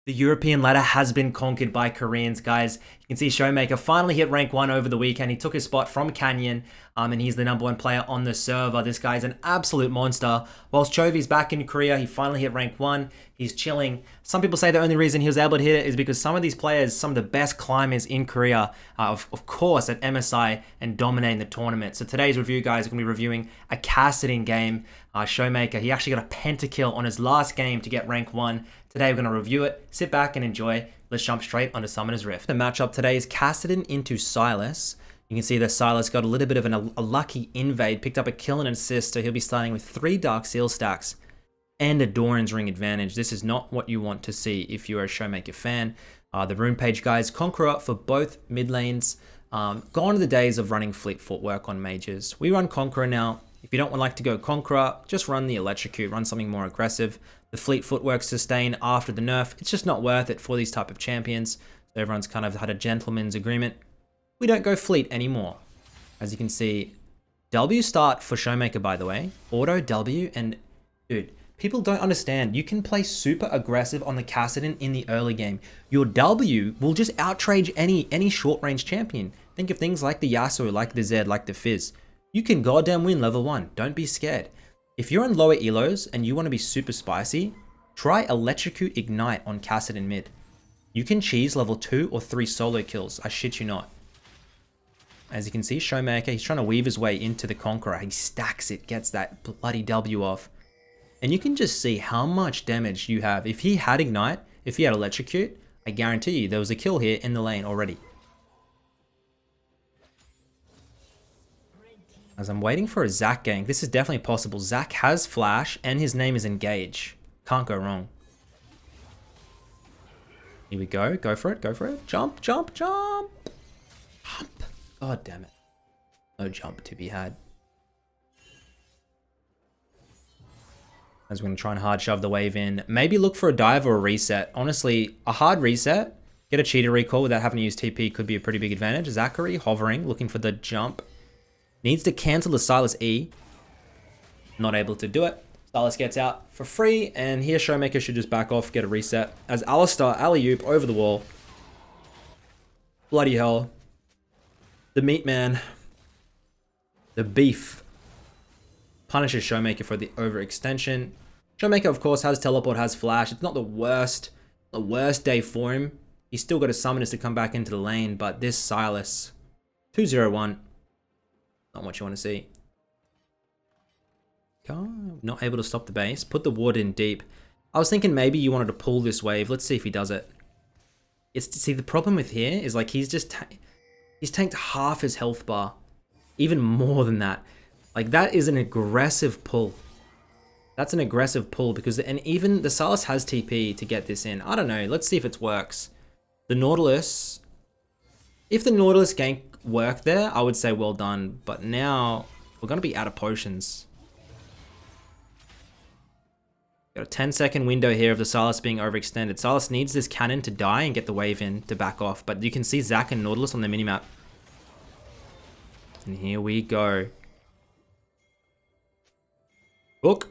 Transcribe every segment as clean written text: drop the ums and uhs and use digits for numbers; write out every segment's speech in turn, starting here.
The European ladder has been conquered by Koreans, guys. You can see Showmaker finally hit rank 1 over the weekend. He took his spot from Canyon, and he's the #1 player on the server. This guy's an absolute monster. Whilst Chovy's back in Korea, he finally hit rank 1. He's chilling. Some people say the only reason he was able to hit it is because some of these players, some of the best climbers in Korea, of course, at MSI and dominating the tournament. So today's review, guys, we're going to be reviewing a Kassadin game. Showmaker, he actually got a pentakill on his last game to get rank 1. Today we're going to review it, sit back and enjoy. Let's jump straight onto Summoner's Rift. The matchup today is Kassadin into Silas. You can see that Silas got a little bit of a lucky invade, picked up a kill and an assist, so he'll be starting with 3 Dark Seal stacks and a Doran's Ring advantage. This is not what you want to see if you're a Showmaker fan. The rune page, guys, Conqueror for both mid lanes. Gone are the days of running fleet footwork on mages. We run Conqueror now. If you don't like to go Conqueror, just run the Electrocute, run something more aggressive. The fleet footwork sustain after the nerf, it's just not worth it for these type of champions. So everyone's kind of had a gentleman's agreement. We don't go fleet anymore. As you can see, W start for Showmaker, by the way. Auto W, and dude, people don't understand. You can play super aggressive on the Kassadin in the early game. Your W will just outrage any short range champion. Think of things like the Yasuo, like the Zed, like the Fizz. You can goddamn win level 1. Don't be scared. If you're on lower elos and you want to be super spicy, try Electrocute Ignite on Kassadin mid. You can cheese level 2 or 3 solo kills. I shit you not. As you can see, Showmaker, he's trying to weave his way into the Conqueror. He stacks it, gets that bloody W off. And you can just see how much damage you have. If he had Ignite, if he had Electrocute, I guarantee you there was a kill here in the lane already. As I'm waiting for a Zac gank, this is definitely possible. Zac has flash and his name is Engage. Can't go wrong. Here we go. Go for it. Go for it. Jump, jump, jump. Jump. God damn it. No jump to be had. As we're going to try and hard shove the wave in. Maybe look for a dive or a reset. Honestly, a hard reset, get a cheater recall without having to use TP could be a pretty big advantage. Zachary hovering, looking for the jump. Needs to cancel the Silas E. Not able to do it. Silas gets out for free, and here Showmaker should just back off, get a reset. As Alistar alley-oop over the wall. Bloody hell. The meat man. The beef. Punishes Showmaker for the overextension. Showmaker, of course, has teleport, has flash. It's not the worst day for him. He's still got his summoners to come back into the lane, but this Silas. 2-0-1. Not what you want to see. Not able to stop the base. Put the ward in deep. I was thinking maybe you wanted to pull this wave. Let's see if he does it. See, the problem with here is like he's tanked half his health bar. Even more than that. Like that is an aggressive pull. That's an aggressive pull because, and even the Silas has TP to get this in. I don't know. Let's see if it works. The Nautilus. If the Nautilus gank worked there, I would say well done. But now we're going to be out of potions. Got a 10-second window here of the Silas being overextended. Silas needs this cannon to die and get the wave in to back off. But you can see Zac and Nautilus on the minimap. And here we go. Hook.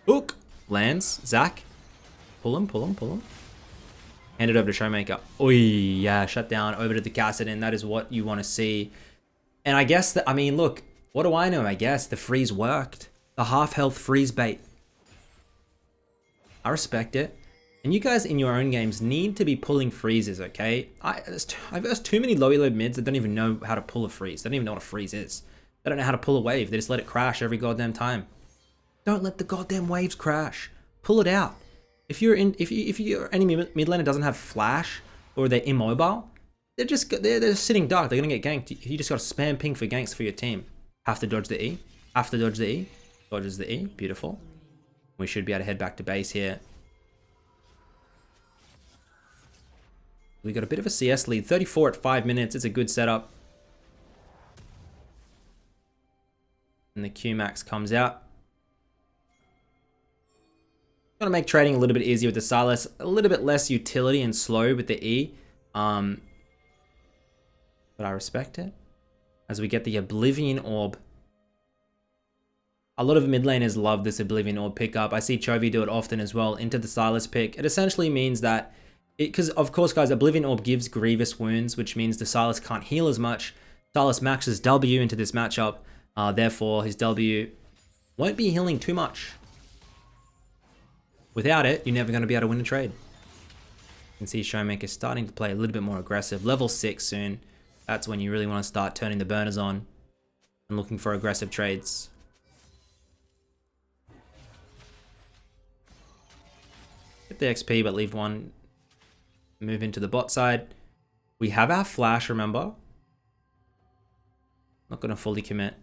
Hook. Lands. Zac. Pull him, pull him, pull him. Hand it over to Showmaker. Oi, yeah, shut down. Over to the Kassadin. That is what you want to see. And I guess that, I mean, look, what do I know? I guess the freeze worked. The half health freeze bait. I respect it. And you guys in your own games need to be pulling freezes, okay? There's too many low elo mids that don't even know how to pull a freeze. They don't even know what a freeze is. They don't know how to pull a wave. They just let it crash every goddamn time. Don't let the goddamn waves crash. Pull it out. If your enemy mid laner doesn't have flash or they're immobile, they're sitting dark. They're gonna get ganked. You just gotta spam ping for ganks for your team. Have to dodge the E. Have to dodge the E. Dodges the E. Beautiful. We should be able to head back to base here. We got a bit of a CS lead. 34 at 5 minutes. It's a good setup. And the Q-Max comes out. Gonna make trading a little bit easier with the Silas. A little bit less utility and slow with the E. But I respect it. As we get the Oblivion Orb. A lot of mid laners love this Oblivion Orb pickup. I see Chovy do it often as well into the Sylas pick. It essentially means that, because of course guys, Oblivion Orb gives grievous wounds, which means the Sylas can't heal as much. Sylas maxes W into this matchup, therefore his W won't be healing too much. Without it, you're never going to be able to win a trade. You can see Showmaker starting to play a little bit more aggressive. Level 6 soon. That's when you really want to start turning the burners on and looking for aggressive trades. Get the XP, but leave one. Move into the bot side. We have our flash, remember? Not going to fully commit.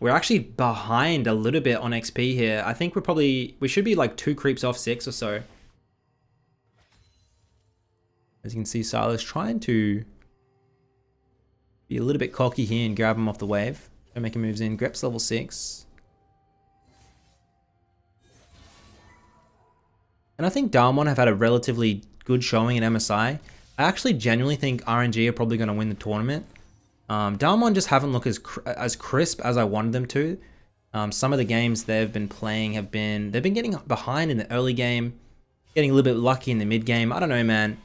We're actually behind a little bit on XP here. I think we should be like 2 creeps off 6 or so. As you can see, Sylas trying to be a little bit cocky here and grab him off the wave. Showmaker moves in, Grep's level 6. And I think Dalmon have had a relatively good showing in MSI. I actually genuinely think RNG are probably going to win the tournament. Dalmon just haven't looked as crisp as I wanted them to. Some of the games they've been playing they've been getting behind in the early game, getting a little bit lucky in the mid game. I don't know, man.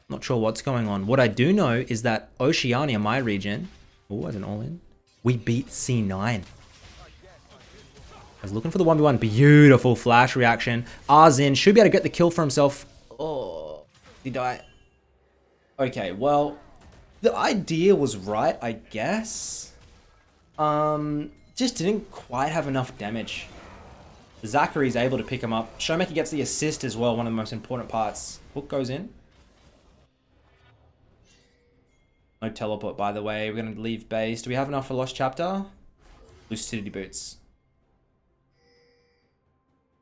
Not sure what's going on. What I do know is that Oceania, my region, as an all-in, we beat C9. I was looking for the 1v1. Beautiful flash reaction. R's in. Should be able to get the kill for himself. Oh, he died. Okay, well, the idea was right, I guess. Just didn't quite have enough damage. Zachary's able to pick him up. Showmaker gets the assist as well, one of the most important parts. Hook goes in. No teleport, by the way. We're going to leave base. Do we have enough for Lost Chapter? Lucidity Boots.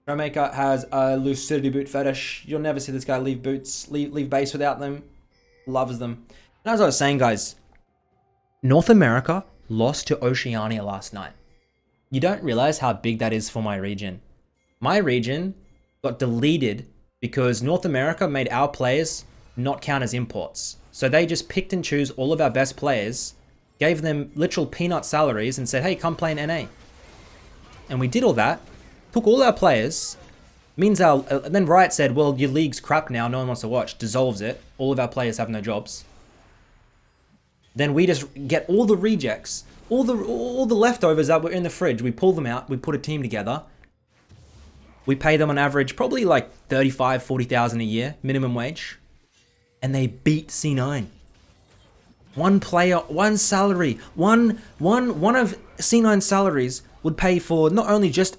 Showmaker has a Lucidity Boot fetish. You'll never see this guy leave boots, leave base without them. Loves them. And as I was saying, guys, North America lost to Oceania last night. You don't realize how big that is for my region. My region got deleted because North America made our players not count as imports. So they just picked and chose all of our best players, gave them literal peanut salaries and said, hey, come play in NA. And we did all that, took all our players, means our, and then Riot said, well, your league's crap now, no one wants to watch, dissolves it, all of our players have no jobs. Then we just get all the rejects, all the leftovers that were in the fridge, we pull them out, we put a team together, we pay them on average probably like 35, 40,000 a year, minimum wage, and they beat C9. One player, one salary, one of C9's salaries would pay for not only just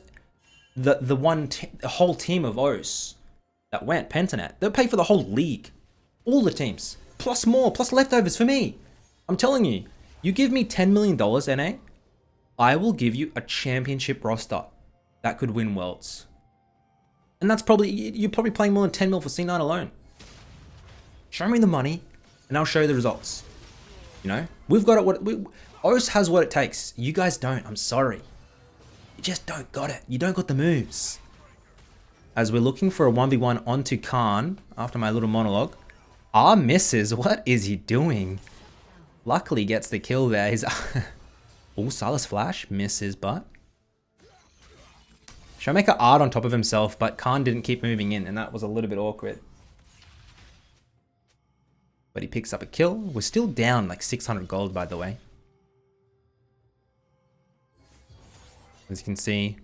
the whole team of O's that went Pentanet, they'll pay for the whole league, all the teams, plus more, plus leftovers for me. I'm telling you, you give me $10 million, NA, I will give you a championship roster that could win worlds. And that's probably, you're probably playing more than 10 mil for C9 alone. Show me the money, and I'll show you the results. You know, we've got it. O's has what it takes. You guys don't. I'm sorry. You just don't got it. You don't got the moves. As we're looking for a 1v1 onto Khan after my little monologue. R misses. What is he doing? Luckily gets the kill there. He's oh, Sylas flash misses, but Showmaker art on top of himself, but Khan didn't keep moving in, and that was a little bit awkward. But he picks up a kill. We're still down like 600 gold, by the way. As you can see.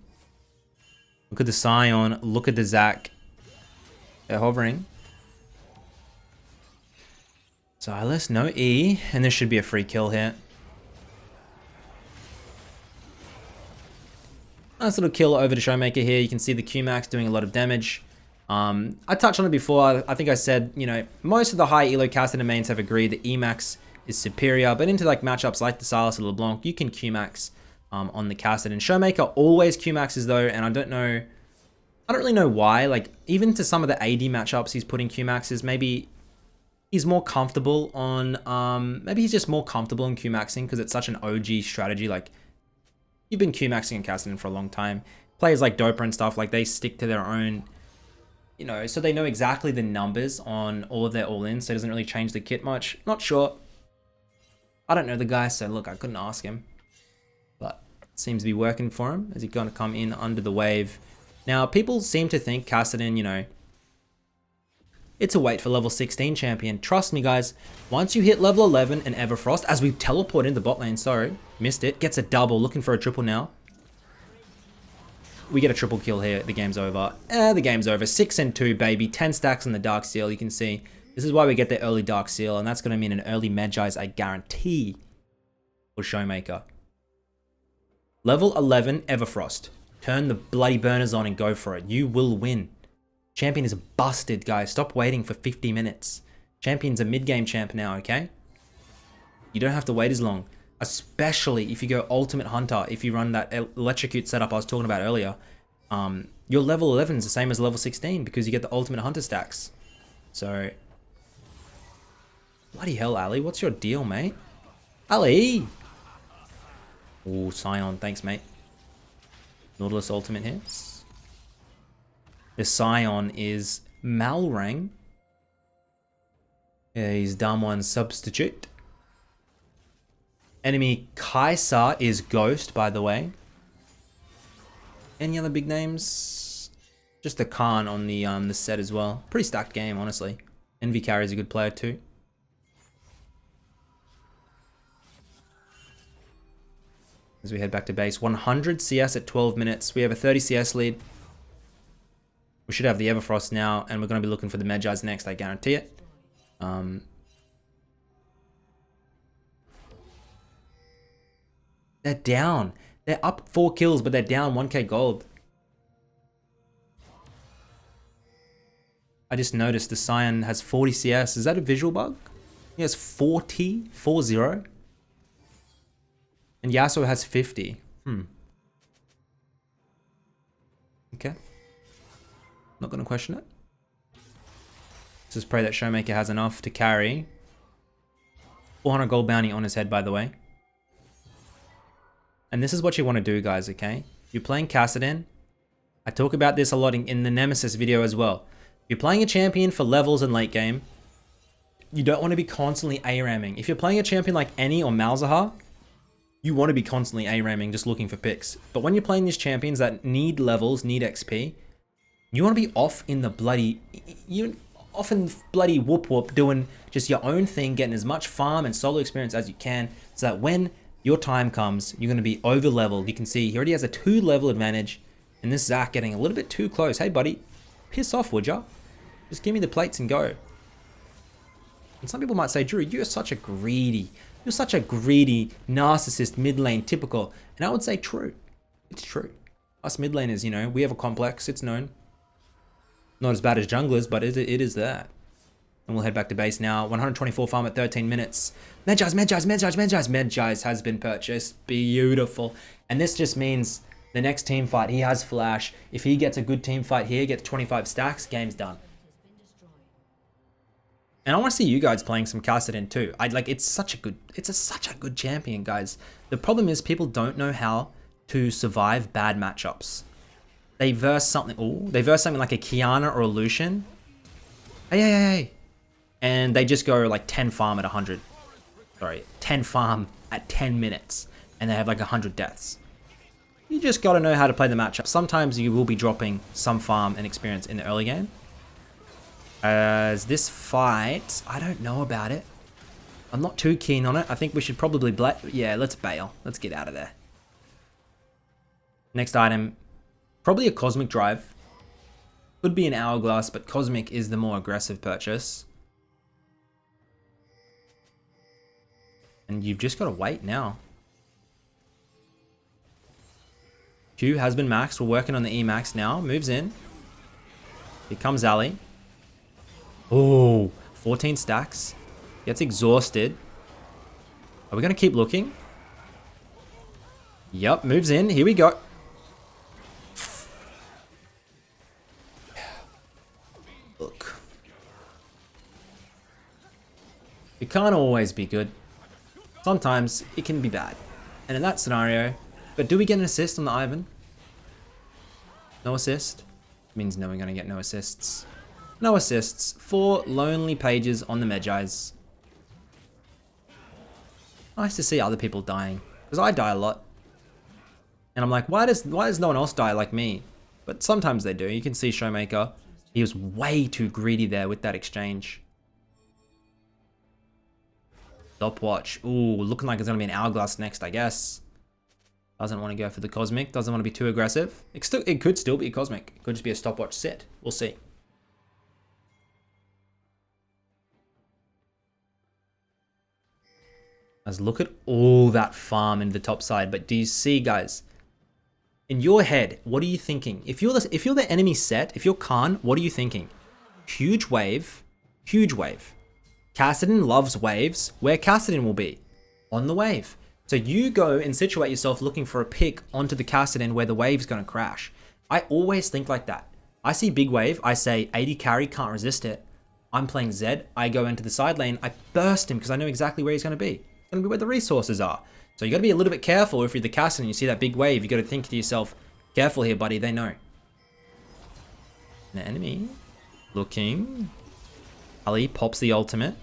Look at the Scion. Look at the Zac. They're hovering. Sylas, no E. And this should be a free kill here. Nice little kill over to Showmaker here. You can see the Q-Max doing a lot of damage. I touched on it before. I think I said, you know, most of the high elo Kassadin mains have agreed that Emax is superior, but into like matchups like the Sylas or LeBlanc, you can Q-Max on the Kassadin. Showmaker always Q-Maxes though, and I don't really know why. Like, even to some of the AD matchups he's putting Q-Maxes, maybe he's more comfortable on, maybe he's just more comfortable in Q-Maxing because it's such an OG strategy. Like, you've been Q-Maxing in Kassadin for a long time. Players like Doper and stuff, like they stick to their own, you know, so they know exactly the numbers on all of their all-ins, so it doesn't really change the kit much. Not sure. I don't know the guy, so look, I couldn't ask him. Seems to be working for him as he's going to come in under the wave. Now, people seem to think Kassadin, you know, it's a wait for level 16 champion. Trust me, guys. Once you hit level 11 and Everfrost, as we teleport into bot lane, sorry, missed it. Gets a double, looking for a triple now. We get a triple kill here. The game's over. The game's over. 6 and 2, baby. 10 stacks on the Dark Seal. You can see this is why we get the early Dark Seal, and that's going to mean an early Magi's, I guarantee, for Showmaker. Level 11 Everfrost. Turn the bloody burners on and go for it. You will win. Champion is busted, guys. Stop waiting for 50 minutes. Champion's a mid-game champ now, okay? You don't have to wait as long. Especially if you go Ultimate Hunter, if you run that electrocute setup I was talking about earlier. Your level 11 is the same as level 16 because you get the Ultimate Hunter stacks. So, bloody hell, Ali. What's your deal, mate? Ali! Ooh, Scion. Thanks, mate. Nautilus ultimate hits. The Scion is Malrang. Yeah, he's dumb one substitute. Enemy Kaisa is Ghost, by the way. Any other big names? Just the Khan on the set as well. Pretty stacked game, honestly. Envy Carry is a good player too. As we head back to base, 100 CS at 12 minutes. We have a 30 CS lead. We should have the Everfrost now, and we're going to be looking for the Magi's next, I guarantee it. They're down. They're up 4 kills, but they're down 1k gold. I just noticed the Scion has 40 CS. Is that a visual bug? He has 40. And Yasuo has 50. Okay. Not going to question it. Let's just pray that Showmaker has enough to carry. 400 gold bounty on his head, by the way. And this is what you want to do, guys, okay? You're playing Kassadin. I talk about this a lot in the Nemesis video as well. You're playing a champion for levels in late game. You don't want to be constantly A-ramming. If you're playing a champion like Annie or Malzahar, you want to be constantly A-ramming, just looking for picks. But when you're playing these champions that need levels, need XP, you want to be off in the bloody... You're often bloody whoop, doing just your own thing, getting as much farm and solo experience as you can, so that when your time comes, you're going to be over-leveled. You can see he already has a 2-level advantage, and this Zac getting a little bit too close. Hey, buddy, piss off, would ya? Just give me the plates and go. And some people might say, Drew, you're such a greedy narcissist mid lane, typical. And I would say true. It's true. Us mid laners, you know, we have a complex, it's known. Not as bad as junglers, but it is that. And we'll head back to base now. 124 farm at 13 minutes. Magi's has been purchased. Beautiful. And this just means the next team fight, he has flash. If he gets a good team fight here, gets 25 stacks, game's done. And I want to see you guys playing some Kassadin too. It's such a good champion, guys. The problem is people don't know how to survive bad matchups. They verse something like a Kiana or a Lucian. Hey. And they just go like 10 farm at 100. Sorry, 10 farm at 10 minutes. And they have like 100 deaths. You just got to know how to play the matchup. Sometimes you will be dropping some farm and experience in the early game. As this fight, I don't know about it. I'm not too keen on it. I think we should probably yeah, let's bail. Let's get out of there. Next item, probably a Cosmic Drive. Could be an Hourglass, but Cosmic is the more aggressive purchase. And you've just got to wait now. Q has been maxed. We're working on the E max now. Moves in. Here comes Ali. Oh, 14 stacks. Gets exhausted. Are we going to keep looking? Yep, moves in. Here we go. Look. It can't always be good. Sometimes it can be bad. And in that scenario, but do we get an assist on the Ivan? No assist? Means no, we're going to get no assists. No assists. 4 lonely pages on the Magi's. Nice to see other people dying. Because I die a lot. And I'm like, why does no one else die like me? But sometimes they do. You can see Showmaker. He was way too greedy there with that exchange. Stopwatch. Ooh, looking like it's going to be an Hourglass next, I guess. Doesn't want to go for the Cosmic. Doesn't want to be too aggressive. It could still be a Cosmic. It could just be a Stopwatch set. We'll see. Guys, look at all that farm in the top side. But do you see, guys? In your head, what are you thinking? If you're the enemy set, if you're Khan, what are you thinking? Huge wave. Huge wave. Kassadin loves waves. Where Kassadin will be? On the wave. So you go and situate yourself looking for a pick onto the Kassadin where the wave's going to crash. I always think like that. I see big wave. I say 80 carry, can't resist it. I'm playing Zed. I go into the side lane. I burst him because I know exactly where he's going to be. It's going to be where the resources are. So you got to be a little bit careful if you're the Kassadin and you see that big wave. You got to think to yourself, careful here, buddy. They know. The enemy looking. Ali pops the ultimate.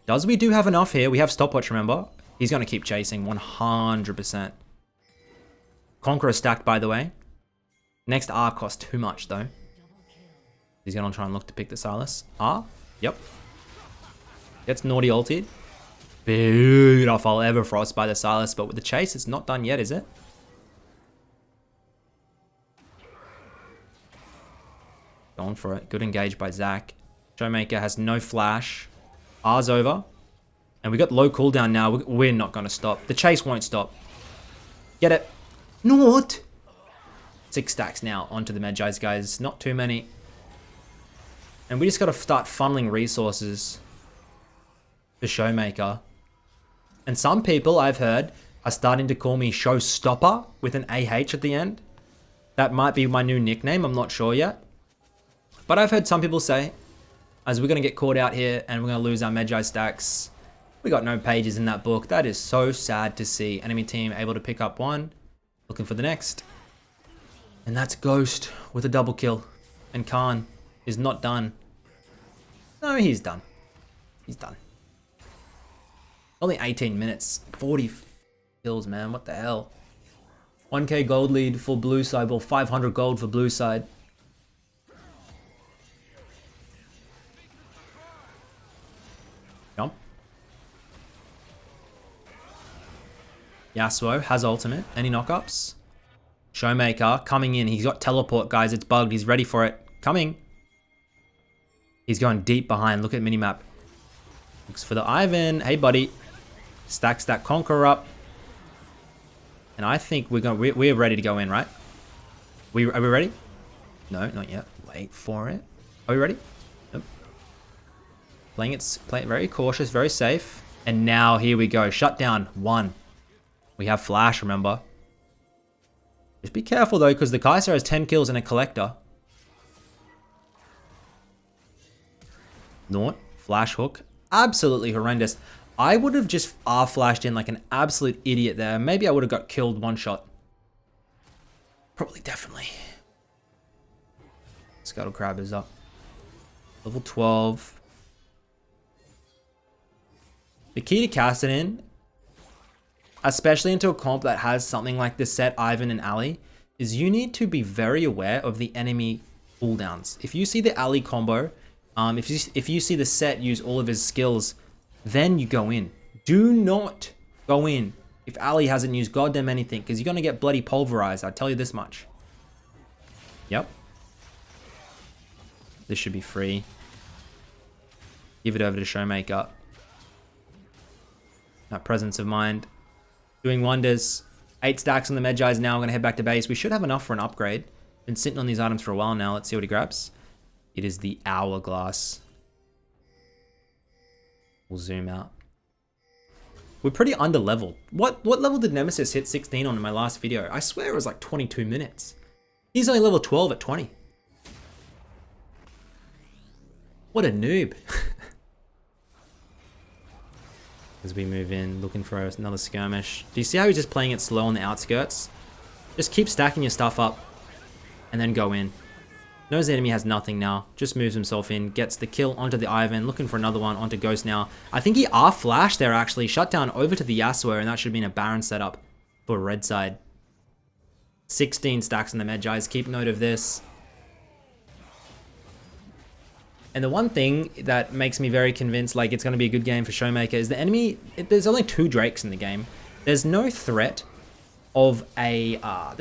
Does we do have enough here? We have Stopwatch, remember? He's going to keep chasing 100%. Conqueror stacked, by the way. Next R costs too much, though. He's going to try and look to pick the Silas. R? Yep. Gets naughty ulted. Beautiful Everfrost by the Silas, but with the chase, it's not done yet, is it? Going for it. Good engage by Zach. Showmaker has no flash. R's over. And we got low cooldown now. We're not going to stop. The chase won't stop. Get it. Not. 6 stacks now onto the Magi's, guys. Not too many. And we just got to start funneling resources to Showmaker. And some people, I've heard, are starting to call me Showstopper with an AH at the end. That might be my new nickname. I'm not sure yet. But I've heard some people say, as we're going to get caught out here and we're going to lose our Magi stacks. We got no pages in that book. That is so sad to see. Enemy team able to pick up one. Looking for the next. And that's Ghost with a double kill. And Khan is not done. No, he's done. He's done. Only 18 minutes. 40 kills, man. What the hell? 1k gold lead for blue side. Well, 500 gold for blue side. Jump. Yasuo has ultimate. Any knockups? Showmaker coming in. He's got teleport, guys. It's bugged. He's ready for it. Coming. He's going deep behind. Look at minimap. Looks for the Ivan. Hey, buddy. Stacks that Conqueror up. And I think we're ready to go in, right? Are we ready? No, not yet. Wait for it. Are we ready? Nope. Playing it very cautious, very safe. And now here we go. Shut down 1. We have flash, remember. Just be careful though, because the Kaiser has 10 kills and a collector. Naught. Flash hook. Absolutely horrendous. I would have just R-flashed in like an absolute idiot there. Maybe I would have got killed one shot. Probably, definitely. Scuttle Crab is up. Level 12. The key to Kassadin, especially into a comp that has something like this set, Ivan and Ali, is you need to be very aware of the enemy cooldowns. If you see the Ali combo, if you see the set use all of his skills, then you go in. Do not go in if Ali hasn't used goddamn anything, because you're going to get bloody pulverized. I'll tell you this much. Yep. This should be free. Give it over to Showmaker. That presence of mind. Doing wonders. 8 stacks on the Medjais now. I'm going to head back to base. We should have enough for an upgrade. Been sitting on these items for a while now. Let's see what he grabs. It is the Hourglass. We'll zoom out. We're pretty under leveled. What level did Nemesis hit 16 on in my last video? I swear it was like 22 minutes. He's only level 12 at 20. What a noob. As we move in, looking for another skirmish. Do you see how he's just playing it slow on the outskirts? Just keep stacking your stuff up and then go in. Knows the enemy has nothing now. Just moves himself in. Gets the kill onto the Ivan. Looking for another one onto Ghost now. I think he R-flashed there actually. Shut down over to the Yasuo, and that should have been a Baron setup for red side. 16 stacks on the Medjais. Keep note of this. And the one thing that makes me very convinced like it's going to be a good game for Showmaker is the enemy, there's only 2 Drakes in the game. There's no threat of a, am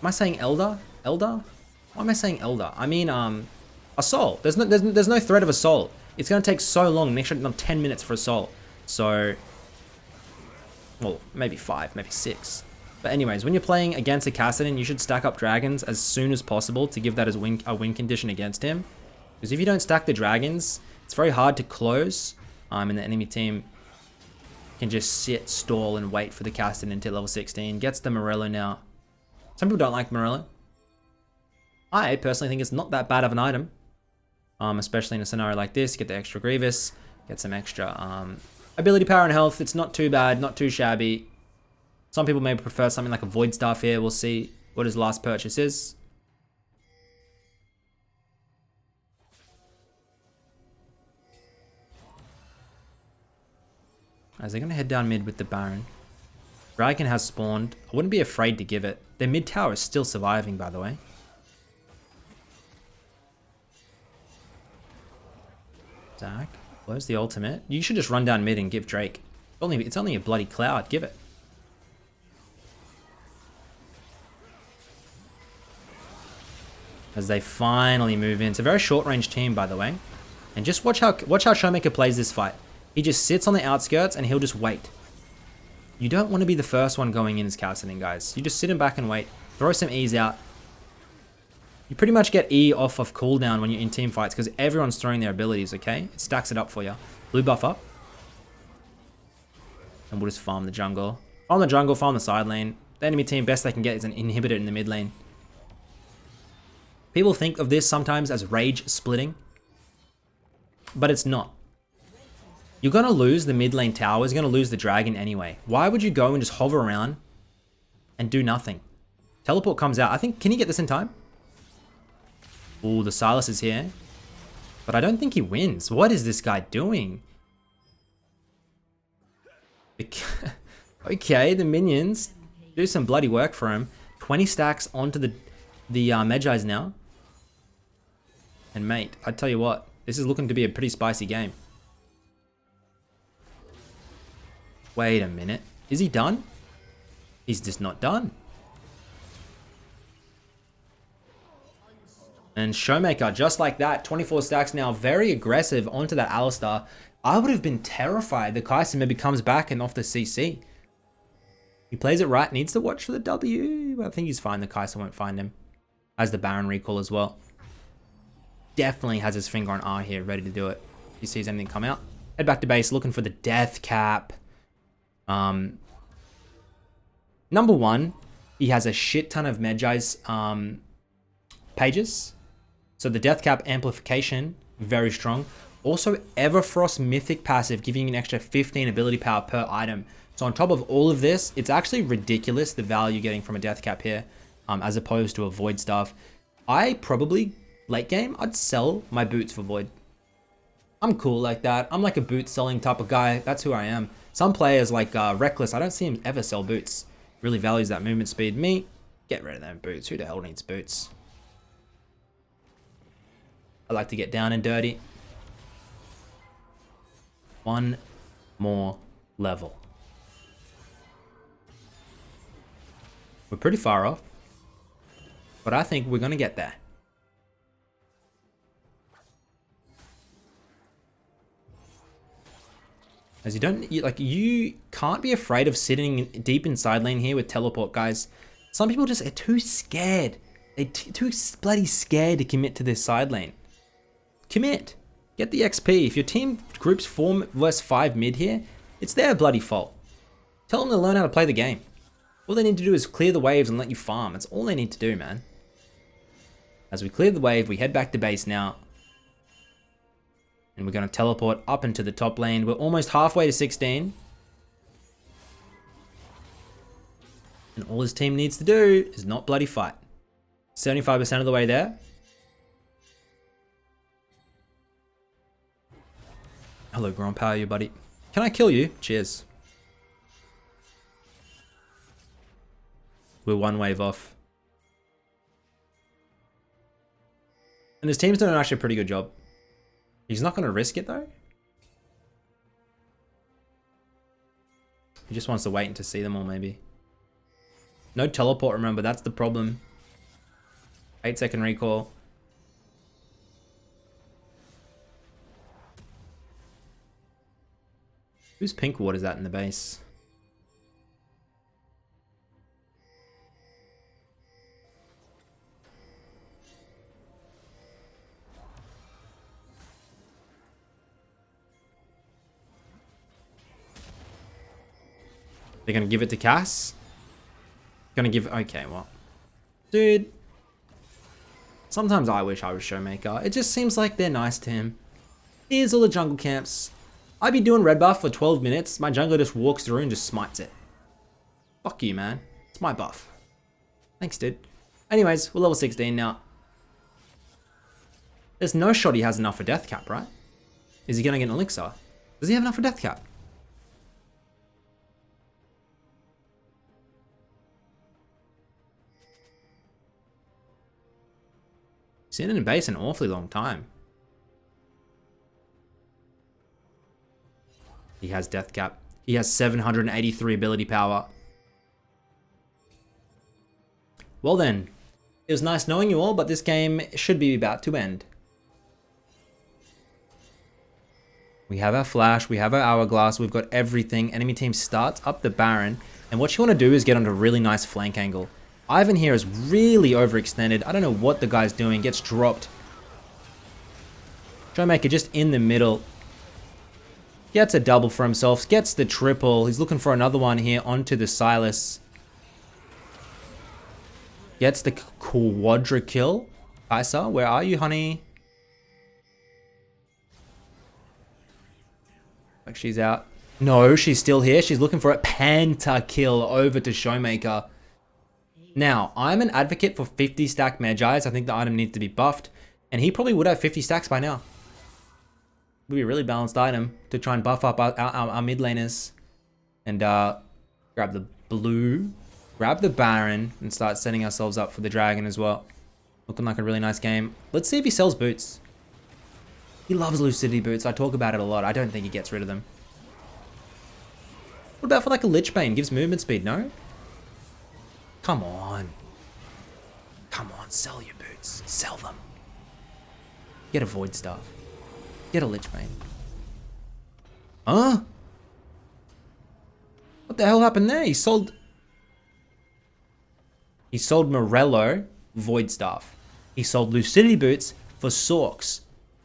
I saying Elder? Elder? Why am I saying Elder? I mean, Assault. There's no threat of Assault. It's going to take so long, an extra 10 minutes for Assault. So, well, maybe 5, maybe 6. But anyways, when you're playing against a Kassadin, you should stack up dragons as soon as possible to give that as a win condition against him. Because if you don't stack the dragons, it's very hard to close. And the enemy team can just sit, stall, and wait for the Kassadin until level 16. Gets the Morello now. Some people don't like Morello. I personally think it's not that bad of an item. Especially in a scenario like this. Get the extra Grievous. Get some extra ability power and health. It's not too bad, not too shabby. Some people may prefer something like a Void Staff here. We'll see what his last purchase is. As they're going to head down mid with the Baron. Dragon has spawned. I wouldn't be afraid to give it. Their mid tower is still surviving, by the way. Zach, where's the ultimate? You should just run down mid and give Drake. It's only a bloody cloud. Give it. As they finally move in. It's a very short range team, by the way. And just watch how Showmaker plays this fight. He just sits on the outskirts and he'll just wait. You don't want to be the first one going in as Kassadin, guys. You just sit him back and wait. Throw some E's out. You pretty much get E off of cooldown when you're in team fights because everyone's throwing their abilities, okay? It stacks it up for you. Blue buff up. And we'll just farm the jungle. Farm the jungle, farm the side lane. The enemy team, best they can get is an inhibitor in the mid lane. People think of this sometimes as rage splitting. But it's not. You're going to lose the mid lane towers. You're going to lose the dragon anyway. Why would you go and just hover around and do nothing? Teleport comes out. I think, can he get this in time? Ooh, the Silas is here. But I don't think he wins. What is this guy doing? Okay, the minions do some bloody work for him. 20 stacks onto the Medjais now. And mate, I tell you what, this is looking to be a pretty spicy game. Wait a minute. Is he done? He's just not done. And Showmaker, just like that, 24 stacks now, very aggressive onto that Alistar. I would have been terrified that Kai'Sa maybe comes back and off the CC. He plays it right, needs to watch for the W. But I think he's fine, the Kai'Sa won't find him. Has the Baron recall as well. Definitely has his finger on R here, ready to do it. If he sees anything come out. Head back to base, looking for the death cap. Number one, he has a shit ton of Medjai's pages. So the death cap amplification, very strong. Also, Everfrost mythic passive, giving you an extra 15 ability power per item. So on top of all of this, it's actually ridiculous the value you're getting from a death cap here, as opposed to a void stuff. I probably, late game, I'd sell my boots for void. I'm cool like that. I'm like a boot selling type of guy. That's who I am. Some players like Reckless, I don't see him ever sell boots. Really values that movement speed. Me, get rid of them boots. Who the hell needs boots? I like to get down and dirty. One more level. We're pretty far off, but I think we're going to get there. As you can't be afraid of sitting deep in side lane here with teleport, guys. Some people just are too scared. They're too bloody scared to commit to this side lane. Commit. Get the XP. If your team groups 4 versus 5 mid here, it's their bloody fault. Tell them to learn how to play the game. All they need to do is clear the waves and let you farm. That's all they need to do, man. As we clear the wave, we head back to base now. And we're going to teleport up into the top lane. We're almost halfway to 16. And all his team needs to do is not bloody fight. 75% of the way there. Hello, Grand Power, you buddy. Can I kill you? Cheers. We're one wave off. And his team's doing actually a pretty good job. He's not going to risk it though. He just wants to wait and to see them all maybe. No teleport, remember, that's the problem. 8-second recall. Whose pink ward is that in the base? They're gonna give it to Cass? Gonna give... Okay, well. Dude. Sometimes I wish I was Showmaker. It just seems like they're nice to him. Here's all the jungle camps. I'd be doing red buff for 12 minutes. My jungler just walks through and just smites it. Fuck you, man. It's my buff. Thanks, dude. Anyways, we're level 16 now. There's no shot he has enough for death cap, right? Is he gonna get an elixir? Does he have enough for death cap? He's in base an awfully long time. He has death cap. He has 783 ability power. Well then, it was nice knowing you all, but this game should be about to end. We have our flash, we have our hourglass, we've got everything. Enemy team starts up the Baron, and what you want to do is get on a really nice flank angle. Ivan here is really overextended. I don't know what the guy's doing. Gets dropped. Showmaker just in the middle. Gets a double for himself. Gets the triple. He's looking for another one here onto the Silas. Gets the quadra kill. Kaisa, where are you, honey? Like she's out. No, she's still here. She's looking for a pentakill over to Showmaker. Now, I'm an advocate for 50 stack Magi's. I think the item needs to be buffed. And he probably would have 50 stacks by now. Would be a really balanced item to try and buff up our mid laners. And grab the blue, grab the Baron, and start setting ourselves up for the Dragon as well. Looking like a really nice game. Let's see if he sells boots. He loves Lucidity boots. I talk about it a lot. I don't think he gets rid of them. What about for like a Lich Bane? Gives movement speed, no? Come on. Come on, sell your boots. Sell them. Get a Void Staff. Get a Lich Bane. Huh? What the hell happened there? He sold Morello Void Staff. He sold Lucidity Boots for Sorks.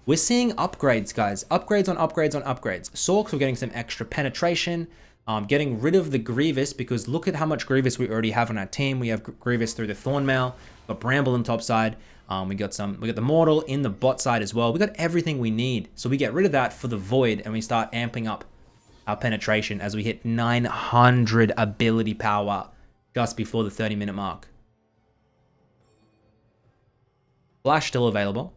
We're seeing upgrades, guys. Upgrades on upgrades on upgrades. Sorks, we're getting some extra penetration. Getting rid of the Grievous, because look at how much Grievous we already have on our team. We have Grievous through the Thornmail, got Bramble on top side. We got the Mortal in the bot side as well. We got everything we need. So we get rid of that for the Void, and we start amping up our penetration as we hit 900 ability power just before the 30-minute mark. Flash still available.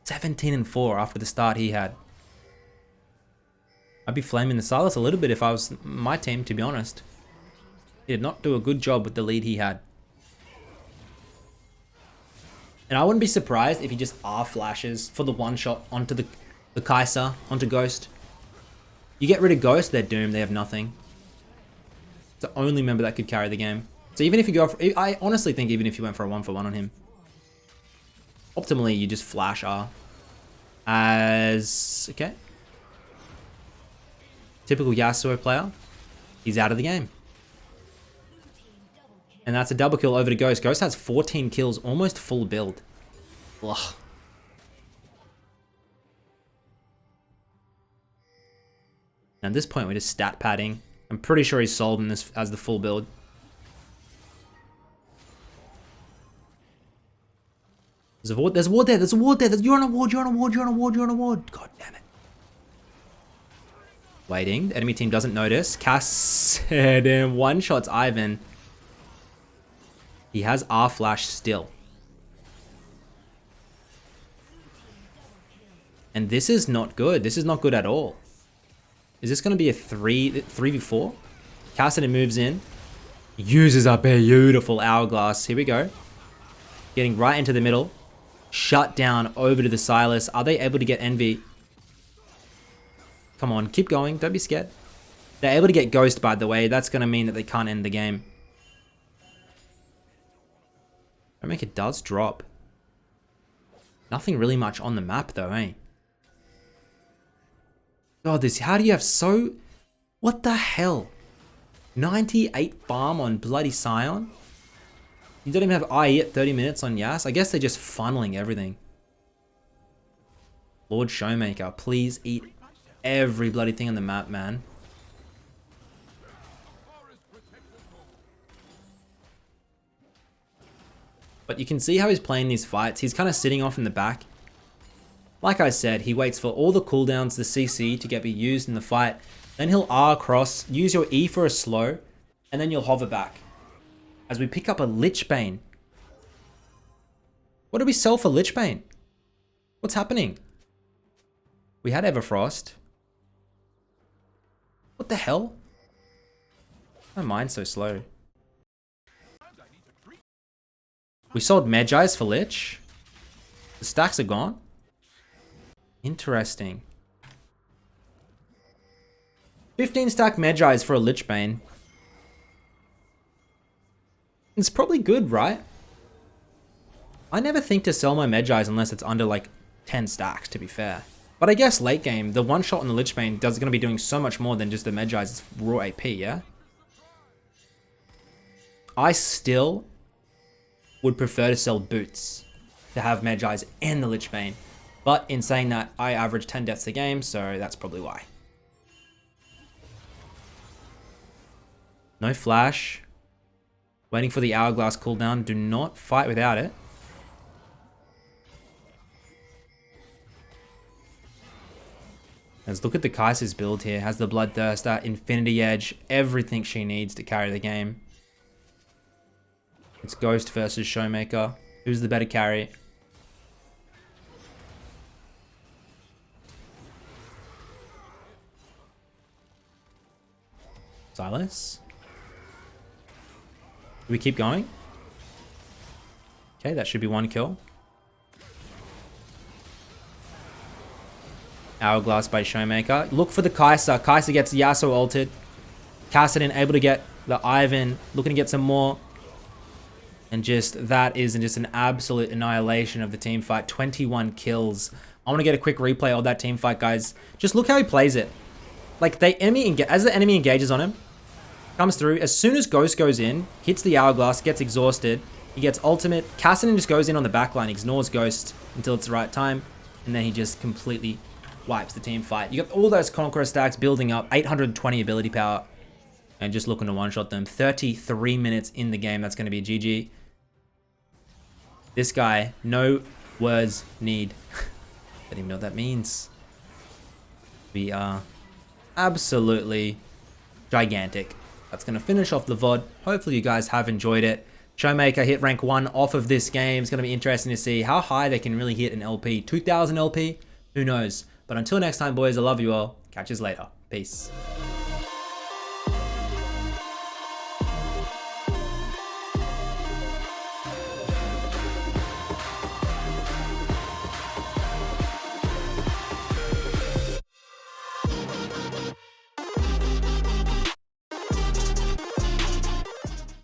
(17-4) after the start he had. I'd be flaming the Silas a little bit if I was my team, to be honest. He did not do a good job with the lead he had. And I wouldn't be surprised if he just R flashes for the one shot onto the Kaisa, onto Ghost. You get rid of Ghost, they're doomed, they have nothing. It's the only member that could carry the game. So even if you go for, I honestly think even if you went for a 1-for-1 on him, optimally, you just flash R. As... okay. Typical Yasuo player. He's out of the game. And that's a double kill over to Ghost. Ghost has 14 kills, almost full build. Ugh. And at this point, we're just stat padding. I'm pretty sure he's sold in this as the full build. There's a ward there, there's a ward there. You're on a ward, you're on a ward, you're on a ward, you're on a ward. God damn it. Waiting, the enemy team doesn't notice. Kassadin one-shots Ivan. He has R flash still. And this is not good. This is not good at all. Is this going to be a 3v4? Kassadin moves in. Uses up a beautiful hourglass. Here we go. Getting right into the middle. Shut down over to the Silas. Are they able to get Envy? Come on, keep going. Don't be scared. They're able to get Ghost, by the way. That's going to mean that they can't end the game. Showmaker does drop. Nothing really much on the map, though, eh? God, this... How do you have so... What the hell? 98 farm on bloody Scion? You don't even have IE at 30 minutes on Yas? I guess they're just funneling everything. Lord Showmaker, please eat every bloody thing on the map, man. But you can see how he's playing these fights. He's kind of sitting off in the back. Like I said, he waits for all the cooldowns, the CC, to be used in the fight. Then he'll R across, use your E for a slow, and then you'll hover back. As we pick up a Lichbane. What did we sell for Lichbane? What's happening? We had Everfrost. What the hell? My mind's so slow. We sold Medjais for Lich. The stacks are gone. Interesting. 15 stack Medjais for a Lichbane. It's probably good, right? I never think to sell my Medjais unless it's under like 10 stacks, to be fair. But I guess late game, the one shot on the Lichbane is going to be doing so much more than just the Medjais' raw AP, yeah? I still would prefer to sell boots to have Medjais and the Lichbane. But in saying that, I average 10 deaths a game, so that's probably why. No flash. Waiting for the hourglass cooldown. Do not fight without it. Let's look at the Kaiser's build here. Has the Bloodthirster, Infinity Edge, everything she needs to carry the game. It's Ghost versus Showmaker. Who's the better carry? Silas? Do we keep going? Okay, that should be one kill. Hourglass by Showmaker. Look for the Kaiser. Kaiser gets Yasuo ulted. Kassadin able to get the Ivan. Looking to get some more. And just, that is just an absolute annihilation of the team fight. 21 kills. I want to get a quick replay of that team fight, guys. Just look how he plays it. Like, as the enemy engages on him, comes through, as soon as Ghost goes in, hits the hourglass, gets exhausted, he gets ultimate. Kassadin just goes in on the backline, ignores Ghost until it's the right time, and then he just completely wipes the team fight. You got all those Conqueror stacks building up, 820 ability power, and just looking to one-shot them. 33 minutes in the game, that's going to be a GG. This guy, no words need. Don't even know what that means. We are absolutely gigantic. That's going to finish off the VOD. Hopefully you guys have enjoyed it. Showmaker hit rank 1 off of this game. It's going to be interesting to see how high they can really hit an LP. 2,000 LP? Who knows? But until next time, boys, I love you all. Catch you later. Peace.